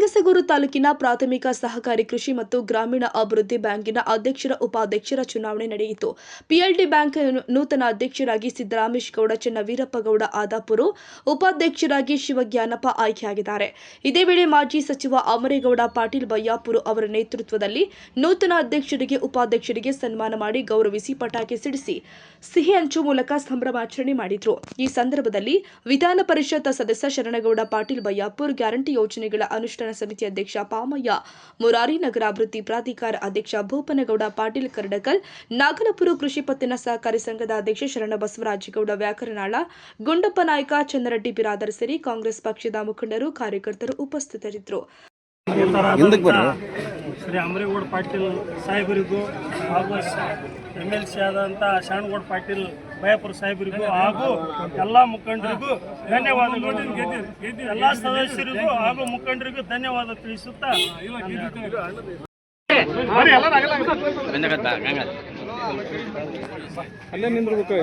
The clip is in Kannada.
ಲಿಂಗಸಗೂರು ತಾಲೂಕಿನ ಪ್ರಾಥಮಿಕ ಸಹಕಾರಿ ಕೃಷಿ ಮತ್ತು ಗ್ರಾಮೀಣ ಅಭಿವೃದ್ಧಿ ಬ್ಯಾಂಕಿನ ಅಧ್ಯಕ್ಷರ ಉಪಾಧ್ಯಕ್ಷರ ಚುನಾವಣೆ ನಡೆಯಿತು. ಪಿಎಲ್ಡಿ ಬ್ಯಾಂಕ್ ನೂತನ ಅಧ್ಯಕ್ಷರಾಗಿ ಸಿದ್ದರಾಮೇಶ್ ಗೌಡ ಚನ್ನವೀರಪ್ಪಗೌಡ ಆದಾಪುರ, ಉಪಾಧ್ಯಕ್ಷರಾಗಿ ಶಿವಜ್ಞಾನಪ್ಪ ಆಯ್ಕೆಯಾಗಿದ್ದಾರೆ. ಇದೇ ವೇಳೆ ಮಾಜಿ ಸಚಿವ ಅಮರೇಗೌಡ ಪಾಟೀಲ್ ಬಯ್ಯಾಪುರ ಅವರ ನೇತೃತ್ವದಲ್ಲಿ ನೂತನ ಅಧ್ಯಕ್ಷರಿಗೆ ಉಪಾಧ್ಯಕ್ಷರಿಗೆ ಸನ್ಮಾನ ಮಾಡಿ ಗೌರವಿಸಿ ಪಟಾಕಿ ಸಿಡಿಸಿ ಸಿಹಿ ಹಂಚು ಮೂಲಕ ಸಂಭ್ರಮಾಚರಣೆ ಮಾಡಿದರು. ಈ ಸಂದರ್ಭದಲ್ಲಿ ವಿಧಾನ ಪರಿಷತ್ ಸದಸ್ಯ ಶರಣಗೌಡ ಪಾಟೀಲ್ ಬಯ್ಯಾಪುರ, ಗ್ಯಾರಂಟಿ ಯೋಜನೆಗಳ ಅನುಷ್ಠಾನ ಸಮಿತಿ ಅಧ್ಯಕ್ಷ ಪಾಮಯ್ಯ, ಮುರಾರಿ ನಗರಾಭಿವೃದ್ಧಿ ಪ್ರಾಧಿಕಾರ ಅಧ್ಯಕ್ಷ ಭೂಪನಗೌಡ ಪಾಟೀಲ್ ಕರಡಕಲ್, ನಾಗಲಪುರ ಕೃಷಿ ಪತ್ತಿನ ಸಹಕಾರಿ ಸಂಘದ ಅಧ್ಯಕ್ಷ ಶರಣ ಬಸವರಾಜಗೌಡ ವ್ಯಾಕರಣಾಳ, ಗುಂಡಪ್ಪ ನಾಯ್ಕ, ಚನ್ನರೆಡ್ಡಿ ಬಿರಾದರ್ ಸೇರಿ ಕಾಂಗ್ರೆಸ್ ಪಕ್ಷದ ಮುಖಂಡರು, ಕಾರ್ಯಕರ್ತರು ಉಪಸ್ಥಿತರಿದ್ದರು. ಶ್ರೀ ಅಮರೇಗೌಡ ಪಾಟೀಲ್ ಸಾಹೇಬರಿಗೂ ಹಾಗೂ MLC ಆದಂಥ ಶರಣಗೌಡ ಪಾಟೀಲ್ ಬಯ್ಯಾಪುರ ಸಾಹೇಬರಿಗೂ ಹಾಗೂ ಎಲ್ಲ ಮುಖಂಡರಿಗೂ ಧನ್ಯವಾದಗಳು. ಎಲ್ಲ ಸದಸ್ಯರಿಗೂ ಹಾಗೂ ಮುಖಂಡರಿಗೂ ಧನ್ಯವಾದ ತಿಳಿಸುತ್ತಾ ಅಲ್ಲೇ ನಿಂದ್ರಬೇಕು.